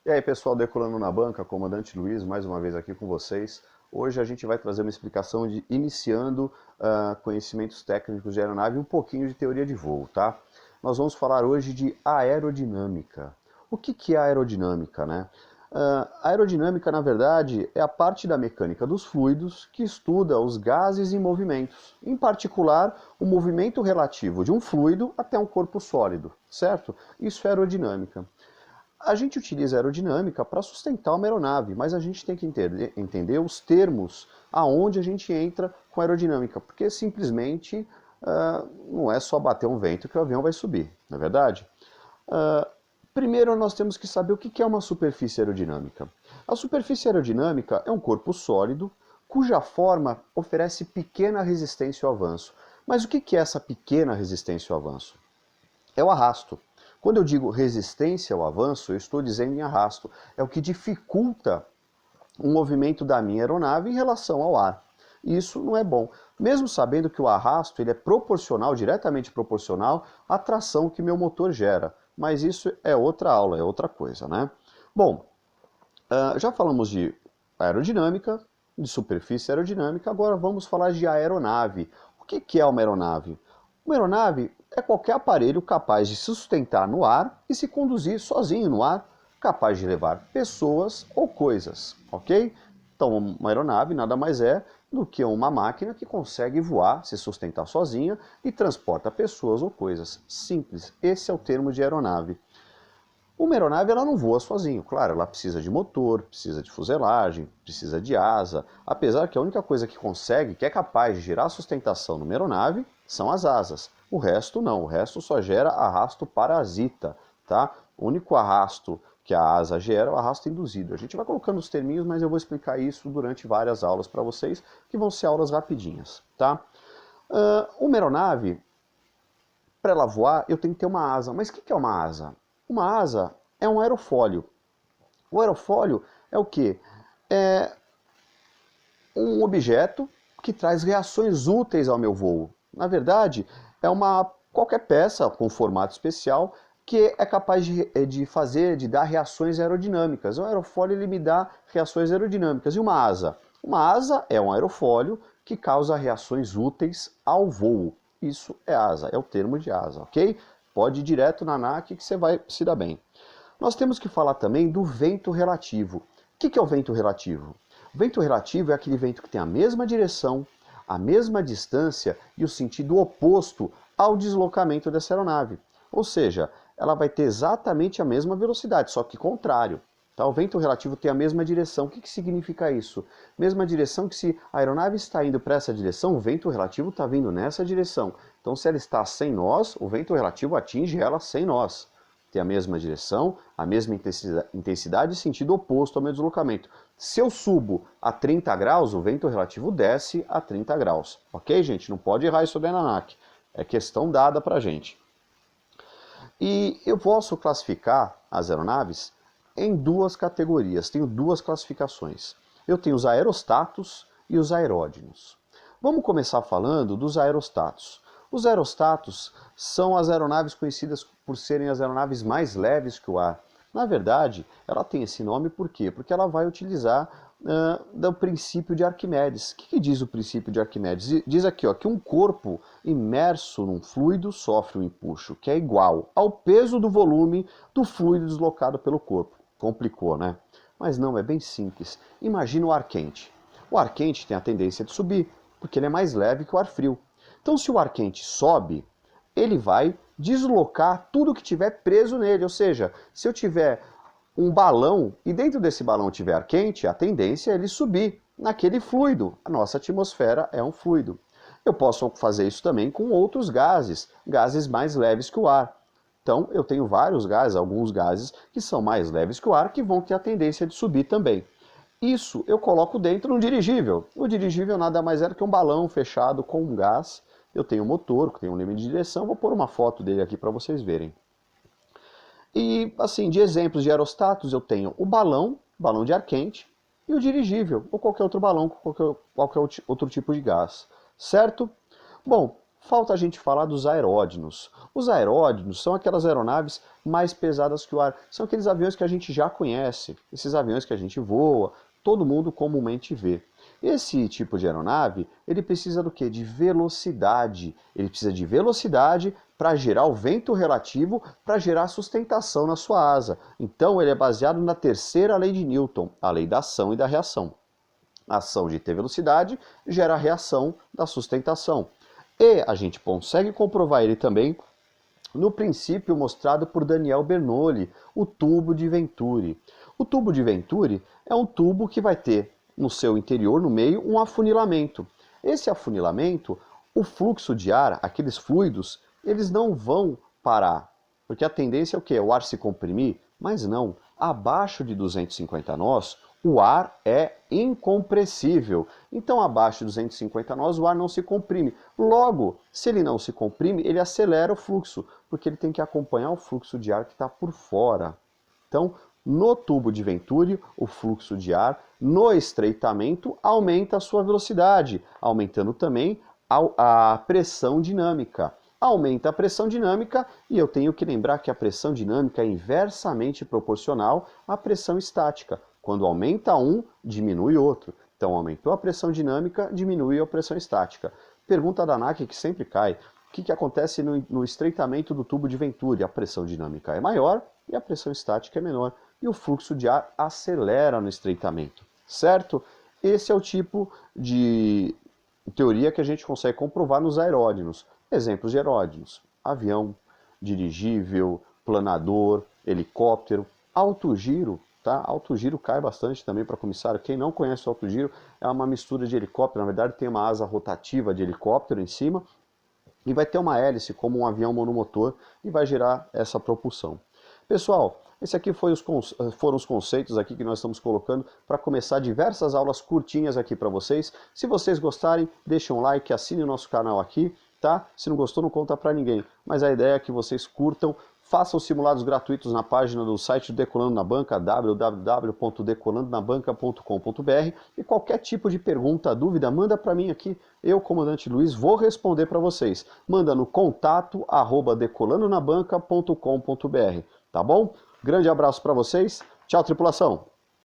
E aí, pessoal do Ecolando na Banca, comandante Luiz, mais uma vez aqui com vocês. Hoje a gente vai trazer uma explicação de iniciando conhecimentos técnicos de aeronave e um pouquinho de teoria de voo, tá? Nós vamos falar hoje de aerodinâmica. O que é aerodinâmica, né? Aerodinâmica, na verdade, é a parte da mecânica dos fluidos que estuda os gases em movimentos, em particular, o movimento relativo de um fluido até um corpo sólido, certo? Isso é aerodinâmica. A gente utiliza a aerodinâmica para sustentar uma aeronave, mas a gente tem que entender os termos aonde a gente entra com a aerodinâmica, porque simplesmente não é só bater um vento que o avião vai subir, não é verdade? Primeiro nós temos que saber o que é uma superfície aerodinâmica. A superfície aerodinâmica é um corpo sólido cuja forma oferece pequena resistência ao avanço. Mas o que é essa pequena resistência ao avanço? É o arrasto. Quando eu digo resistência ao avanço, eu estou dizendo em arrasto. É o que dificulta o movimento da minha aeronave em relação ao ar. E isso não é bom. Mesmo sabendo que o arrasto ele é proporcional, diretamente proporcional à tração que meu motor gera. Mas isso é outra aula, é outra coisa, né? Bom, já falamos de aerodinâmica, de superfície aerodinâmica, agora vamos falar de aeronave. O que é uma aeronave? Uma aeronave é qualquer aparelho capaz de se sustentar no ar e se conduzir sozinho no ar, capaz de levar pessoas ou coisas, ok? Então, uma aeronave nada mais é do que uma máquina que consegue voar, se sustentar sozinha e transporta pessoas ou coisas. Simples, esse é o termo de aeronave. Uma aeronave ela não voa sozinho, claro, ela precisa de motor, precisa de fuselagem, precisa de asa, apesar que a única coisa que consegue, que é capaz de gerar sustentação numa aeronave, são as asas. O resto não, o resto só gera arrasto parasita, tá? O único arrasto que a asa gera é o arrasto induzido. A gente vai colocando os terminhos, mas eu vou explicar isso durante várias aulas para vocês, que vão ser aulas rapidinhas, tá? Uma aeronave, para ela voar, eu tenho que ter uma asa. Mas o que é uma asa? Uma asa é um aerofólio. O aerofólio é o quê? É um objeto que traz reações úteis ao meu voo. Na verdade, é qualquer peça com formato especial que é capaz de dar reações aerodinâmicas. O aerofólio ele me dá reações aerodinâmicas. E uma asa? Uma asa é um aerofólio que causa reações úteis ao voo. Isso é asa, é o termo de asa, ok? Pode ir direto na ANAC que você vai se dar bem. Nós temos que falar também do vento relativo. O que é o vento relativo? O vento relativo é aquele vento que tem a mesma direção, a mesma distância e o sentido oposto ao deslocamento dessa aeronave. Ou seja, ela vai ter exatamente a mesma velocidade, só que contrário. Tá? O vento relativo tem a mesma direção. O que significa isso? Mesma direção que se a aeronave está indo para essa direção, o vento relativo está vindo nessa direção. Então, se ela está sem nós, o vento relativo atinge ela sem nós. Tem a mesma direção, a mesma intensidade e sentido oposto ao meu deslocamento. Se eu subo a 30 graus, o vento relativo desce a 30 graus. Ok, gente? Não pode errar isso daí na ANAC. É questão dada para a gente. E eu posso classificar as aeronaves em duas categorias. Tenho duas classificações. Eu tenho os aerostatos e os aeródinos. Vamos começar falando dos aerostatos. Os aerostatos são as aeronaves conhecidas por serem as aeronaves mais leves que o ar. Na verdade, ela tem esse nome por quê? Porque ela vai utilizar do princípio de Arquimedes. O que diz o princípio de Arquimedes? Diz aqui ó, que um corpo imerso num fluido sofre um empuxo que é igual ao peso do volume do fluido deslocado pelo corpo. Complicou, né? Mas não, é bem simples. Imagina o ar quente. O ar quente tem a tendência de subir, porque ele é mais leve que o ar frio. Então, se o ar quente sobe, ele vai deslocar tudo que tiver preso nele. Ou seja, se eu tiver um balão e dentro desse balão tiver ar quente, a tendência é ele subir naquele fluido. A nossa atmosfera é um fluido. Eu posso fazer isso também com outros gases, gases mais leves que o ar. Então, eu tenho vários gases, alguns gases que são mais leves que o ar, que vão ter a tendência de subir também. Isso eu coloco dentro de um dirigível. O dirigível nada mais é do que um balão fechado com um gás. Eu tenho um motor, que tem um limite de direção, vou pôr uma foto dele aqui para vocês verem. E, assim, de exemplos de aerostatos, eu tenho o balão de ar quente, e o dirigível, ou qualquer outro balão com qualquer outro tipo de gás. Certo? Bom, Falta a gente falar dos aeródinos. Os aeródinos são aquelas aeronaves mais pesadas que o ar. São aqueles aviões que a gente já conhece, esses aviões que a gente voa, todo mundo comumente vê. Esse tipo de aeronave, ele precisa do quê? De velocidade. Ele precisa de velocidade para gerar o vento relativo, para gerar sustentação na sua asa. Então ele é baseado na terceira lei de Newton, a lei da ação e da reação. A ação de ter velocidade gera a reação da sustentação. E a gente consegue comprovar ele também no princípio mostrado por Daniel Bernoulli, o tubo de Venturi. O tubo de Venturi é um tubo que vai ter no seu interior, no meio, um afunilamento. Esse afunilamento, o fluxo de ar, aqueles fluidos, eles não vão parar. Porque a tendência é o quê? O ar se comprimir? Mas não. Abaixo de 250 nós, o ar é incompressível. Então, abaixo de 250 nós, o ar não se comprime. Logo, se ele não se comprime, ele acelera o fluxo, porque ele tem que acompanhar o fluxo de ar que está por fora. Então, no tubo de Venturi, o fluxo de ar, no estreitamento, aumenta a sua velocidade, aumentando também a pressão dinâmica. Aumenta a pressão dinâmica e eu tenho que lembrar que a pressão dinâmica é inversamente proporcional à pressão estática. Quando aumenta um, diminui outro. Então, aumentou a pressão dinâmica, diminui a pressão estática. Pergunta da ANAC que sempre cai. O que acontece no estreitamento do tubo de Venturi? A pressão dinâmica é maior e a pressão estática é menor. E o fluxo de ar acelera no estreitamento, certo? Esse é o tipo de teoria que a gente consegue comprovar nos aeródinos. Exemplos de aeródinos: avião, dirigível, planador, helicóptero, alto giro. Tá? Alto giro cai bastante também para comissário. Quem não conhece o alto giro, é uma mistura de helicóptero. Na verdade, tem uma asa rotativa de helicóptero em cima e vai ter uma hélice como um avião monomotor e vai gerar essa propulsão. Pessoal, esse aqui foram os conceitos aqui que nós estamos colocando para começar diversas aulas curtinhas aqui para vocês. Se vocês gostarem, deixem um like, assinem o nosso canal aqui, tá? Se não gostou, não conta para ninguém. Mas a ideia é que vocês curtam. Façam simulados gratuitos na página do site do Decolando na Banca, www.decolandonabanca.com.br, e qualquer tipo de pergunta, dúvida, manda para mim aqui, eu, comandante Luiz, vou responder para vocês. Manda no contato@decolandonabanca.com.br, tá bom? Grande abraço para vocês, tchau tripulação!